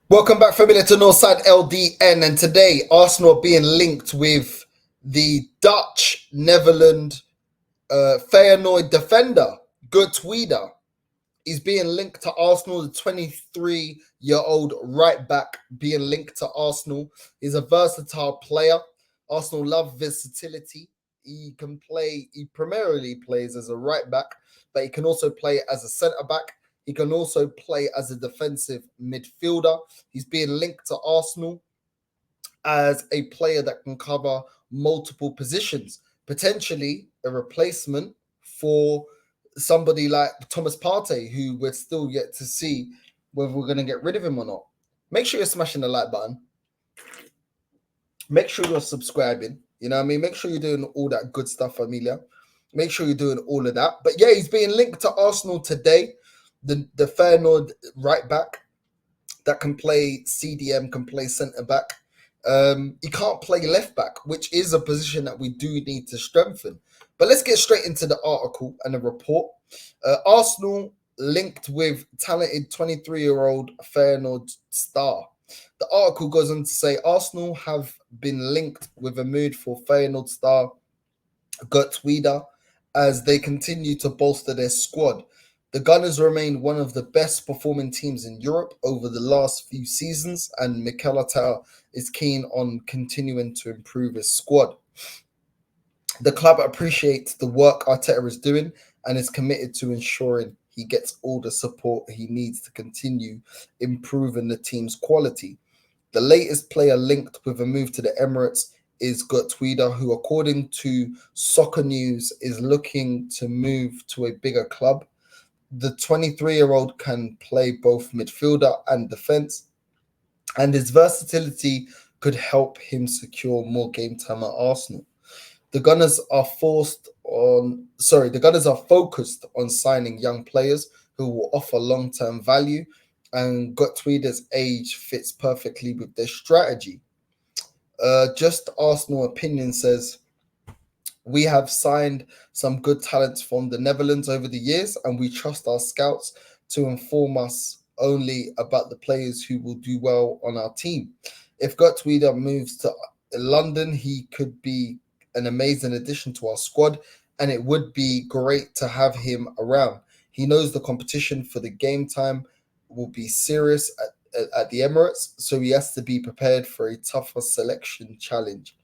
Welcome back, familiar to NorthsideLDN, and today Arsenal are being linked with the Dutch Netherlands Feyenoord defender Gut Wieder. He's being linked to Arsenal. The 23-year-old right back being linked to Arsenal. He's a versatile player. Arsenal love versatility. He can play. He primarily plays as a right back, but he can also play as a centre back. He can also play as a defensive midfielder. He's being linked to Arsenal as a player that can cover multiple positions, potentially a replacement for somebody like Thomas Partey, who we're still yet to see whether we're going to get rid of him or not. Make sure you're smashing the like button. Make sure you're subscribing. You know what I mean? Make sure you're doing all that good stuff, Amelia. Make sure you're doing all of that. But yeah, he's being linked to Arsenal today. The Feyenoord right back that can play CDM, can play centre back. He can't play left back, which is a position that we do need to strengthen. But let's get straight into the article and the report. Arsenal linked with talented 23-year-old Feyenoord star. The article goes on to say Arsenal have been linked with a move for Feyenoord star Gut Wieder as they continue to bolster their squad. The Gunners remain one of the best performing teams in Europe over the last few seasons, and Mikel Arteta is keen on continuing to improve his squad. The club appreciates the work Arteta is doing and is committed to ensuring he gets all the support he needs to continue improving the team's quality. The latest player linked with a move to the Emirates is Gut Wieder, who, according to Soccer News, is looking to move to a bigger club. The 23-year-old can play both midfielder and defense, and his versatility could help him secure more game time at Arsenal. The Gunners are focused on signing young players who will offer long-term value, and Gottfried's age fits perfectly with their strategy. Just Arsenal opinion says we have signed some good talents from the Netherlands over the years, and we trust our scouts to inform us only about the players who will do well on our team. If Gottfried moves to London, he could be an amazing addition to our squad, and it would be great to have him around. He knows the competition for the game time will be serious at the Emirates, so he has to be prepared for a tougher selection challenge.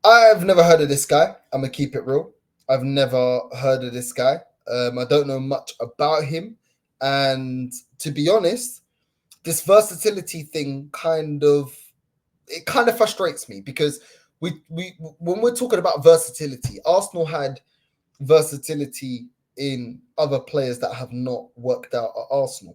I've never heard of this guy. I'm gonna keep it real. I've never heard of this guy. I don't know much about him, and to be honest, this versatility thing kind of frustrates me because we when we're talking about versatility, Arsenal had versatility in other players that have not worked out at Arsenal.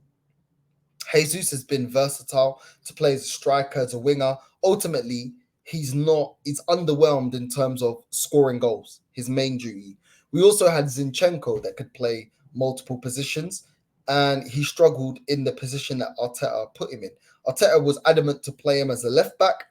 Jesus has been versatile to play as a striker, as a winger. Ultimately, he's underwhelmed in terms of scoring goals, his main duty. We also had Zinchenko that could play multiple positions, and he struggled in the position that Arteta put him in. Arteta was adamant to play him as a left back.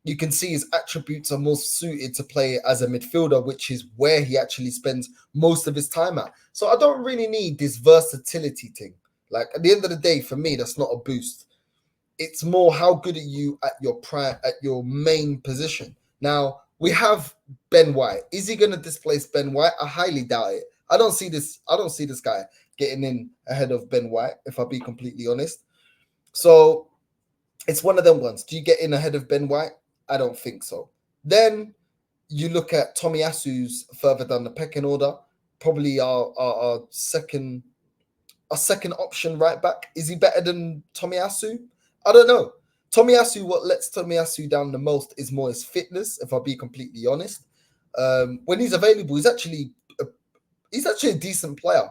You can see his attributes are more suited to play as a midfielder, which is where he actually spends most of his time at. So I don't really need this versatility thing. Like at the end of the day, for me, that's not a boost. It's more how good are you at your main position. Now we have Ben White. Is he going to displace Ben White? I highly doubt it. I don't see this guy getting in ahead of Ben White, if I'll be completely honest. So it's one of them ones. Do you get in ahead of Ben White? I don't think so. Then you look at Tomiyasu's further down the pecking order, probably our second option right back. Is he better than Tomiyasu? I don't know. Tomiyasu, what lets Tomiyasu down the most is more his fitness, if I'll be completely honest. When he's available, he's actually a decent player.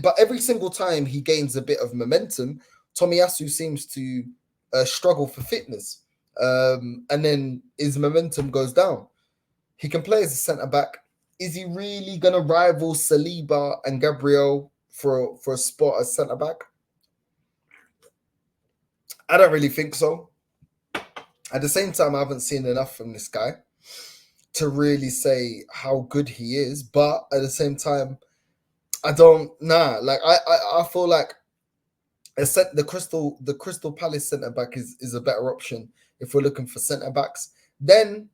But every single time he gains a bit of momentum, Tomiyasu seems to struggle for fitness. And then his momentum goes down. He can play as a centre back. Is he really going to rival Saliba and Gabriel for a spot as centre back? I don't really think so. At the same time, I haven't seen enough from this guy to really say how good he is. But at the same time, I don't. Like I feel like The Crystal Palace centre back is a better option if we're looking for centre backs. Then,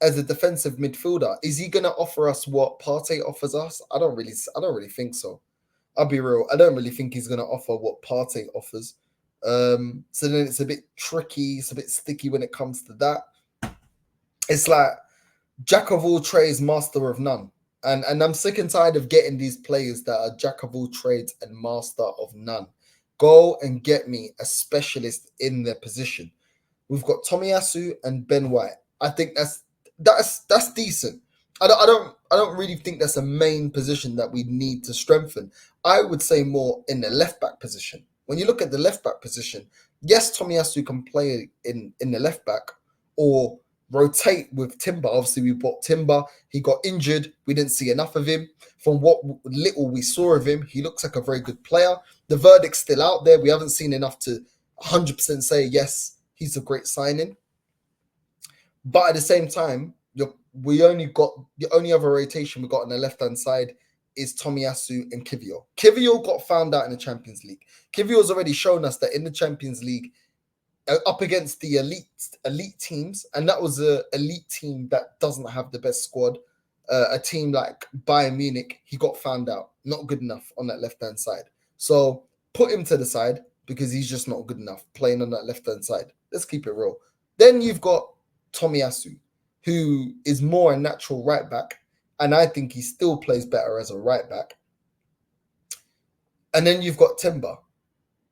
as a defensive midfielder, is he going to offer us what Partey offers us? I don't really think so. I'll be real. I don't really think he's going to offer what Partey offers. So then it's a bit tricky. It's a bit sticky when it comes to that. It's like jack of all trades, master of none. And I'm sick and tired of getting these players that are jack of all trades and master of none. Go and get me a specialist in their position. We've got Tomiyasu and Ben White. I think that's decent. I don't really think that's a main position that we need to strengthen. I would say more in the left back position. When you look at the left back position, yes, Tomiyasu can play in the left back or rotate with Timber. Obviously, we bought Timber. He got injured. We didn't see enough of him. From what little we saw of him, he looks like a very good player. The verdict's still out there. We haven't seen enough to 100% say, yes, he's a great signing. But at the same time, we only got the only other rotation we got on the left-hand side is Tomiyasu and Kivior. Kivior got found out in the Champions League. Kivior's already shown us that in the Champions League, up against the elite teams, and that was an elite team that doesn't have the best squad. A team like Bayern Munich, he got found out, not good enough on that left hand side. So put him to the side because he's just not good enough playing on that left hand side. Let's keep it real. Then you've got Tomiyasu, who is more a natural right back, and I think he still plays better as a right back. And then you've got Timber.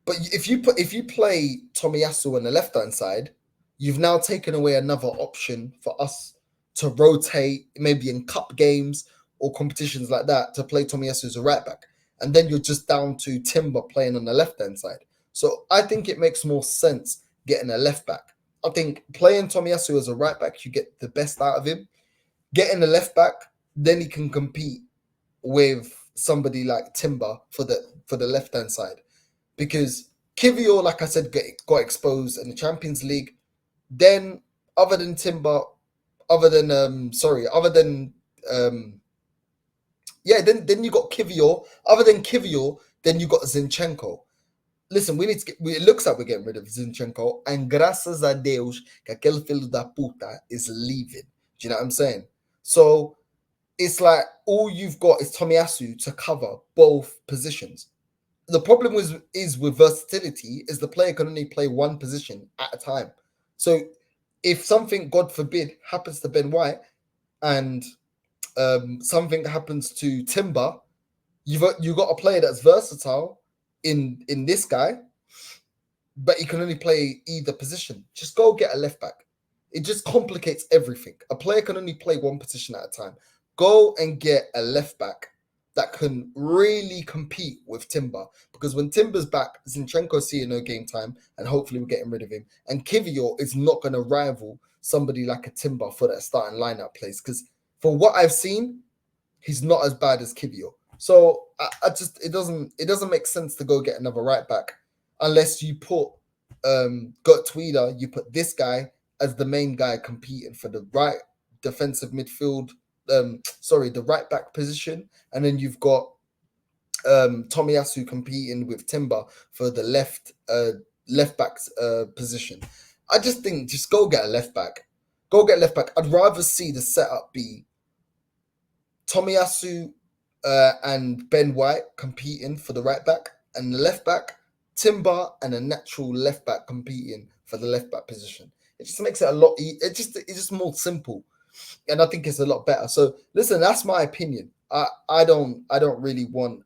But if you play Tomiyasu on the left hand side, you've now taken away another option for us to rotate, maybe in cup games or competitions like that, to play Tomiyasu as a right back, and then you're just down to Timber playing on the left hand side. So I think it makes more sense getting a left back. I think playing Tomiyasu as a right back, you get the best out of him. Getting a left back, then he can compete with somebody like Timber for the left hand side. Because Kivior, like I said, got exposed in the Champions League. Then, other than Timber, then you got Kivior. Other than Kivior, then you got Zinchenko. Listen, it looks like we're getting rid of Zinchenko, and graças a Deus que aquele filho da puta is leaving. Do you know what I'm saying? So it's like all you've got is Tomiyasu to cover both positions. The problem is with versatility is the player can only play one position at a time. So if something, God forbid, happens to Ben White and something happens to Timber, you've got a player that's versatile in this guy, but he can only play either position. Just go get a left back. It just complicates everything. A player can only play one position at a time. Go and get a left back that can really compete with Timber. Because when Timber's back, Zinchenko's seeing no game time, and hopefully we're getting rid of him. And Kivior is not going to rival somebody like a Timber for that starting lineup place. Because for what I've seen, he's not as bad as Kivior. So it doesn't make sense to go get another right back unless you put Gottwieder, you put this guy as the main guy competing for the right defensive midfield. The right back position, and then you've got Tomiyasu competing with Timber for the left back's position. I just think just go get a left back. Go get a left back. I'd rather see the setup be Tomiyasu and Ben White competing for the right back, and the left back Timber and a natural left back competing for the left back position. It just makes it a lot. It's just more simple. And I think it's a lot better. So listen, that's my opinion. I don't really want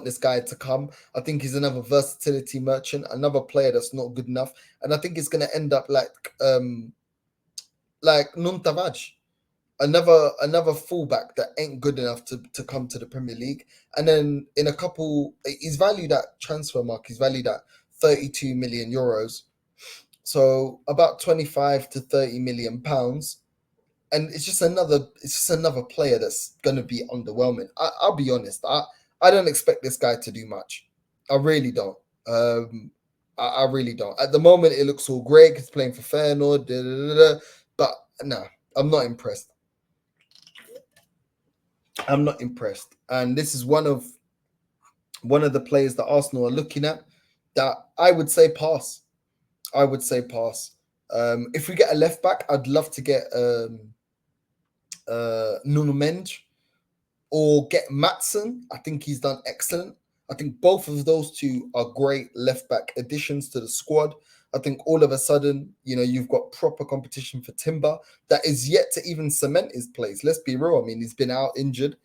this guy to come. I think he's another versatility merchant, another player that's not good enough, and I think it's going to end up like Nuntavaj, another fullback that ain't good enough to come to the Premier League. And then in a couple, he's valued at transfer mark. He's valued at 32 million euros. So about 25 to 30 million pounds, and it's just another player that's going to be underwhelming. I'll be honest. I don't expect this guy to do much. I really don't. I really don't. At the moment, it looks all great. He's playing for Feyenoord, but no, I'm not impressed. I'm not impressed. And this is one of one of the players that Arsenal are looking at, that I would say pass. I would say pass. If we get a left back, I'd love to get Nuno Mendes or get Matson. I think he's done excellent. I think both of those two are great left back additions to the squad. I think all of a sudden, you've got proper competition for Timber that is yet to even cement his place. Let's be real. I mean, he's been out injured.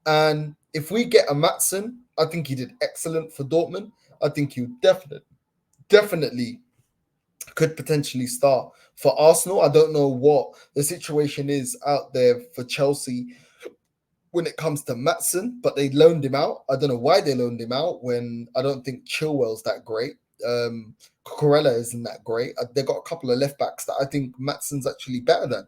And if we get a Matson, I think he did excellent for Dortmund. I think he definitely could potentially start for Arsenal. I don't know what the situation is out there for Chelsea when it comes to Matson, but they loaned him out. I don't know why they loaned him out when I don't think Chilwell's that great. Cucurella isn't that great. They got a couple of left backs that I think Matson's actually better than.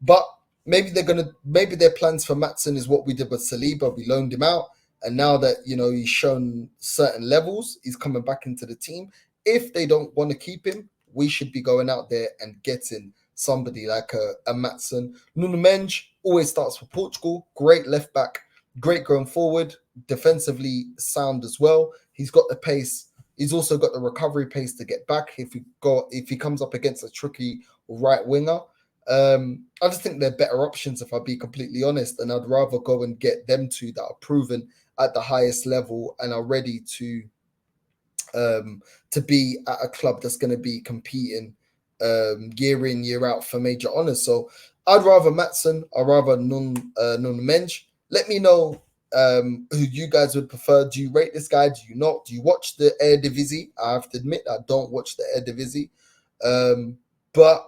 But maybe their plans for Matson is what we did with Saliba. We loaned him out, and now that he's shown certain levels, he's coming back into the team. If they don't want to keep him, we should be going out there and getting somebody like a Matson. Nuno Mendes always starts for Portugal. Great left back, great going forward, defensively sound as well. He's got the pace. He's also got the recovery pace to get back if he comes up against a tricky right winger. I just think they're better options, if I be completely honest, and I'd rather go and get them two that are proven at the highest level and are ready to be at a club that's going to be competing year in, year out for major honours. So I'd rather Matson, I'd rather Nuno Mendes. Let me know who you guys would prefer. Do you rate this guy? Do you not? Do you watch the Eredivisie? I have to admit, I don't watch the Eredivisie. But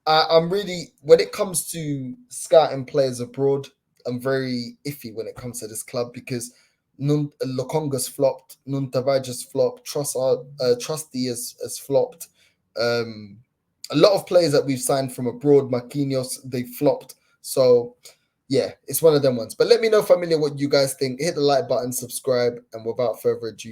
I'm really, when it comes to scouting players abroad, I'm very iffy when it comes to this club because Lokonga's flopped, Nun Tavares flopped, Trusty has flopped. A lot of players that we've signed from abroad, Marquinhos, they flopped. So yeah, it's one of them ones. But let me know, familiar, what you guys think. Hit the like button, subscribe, and without further ado,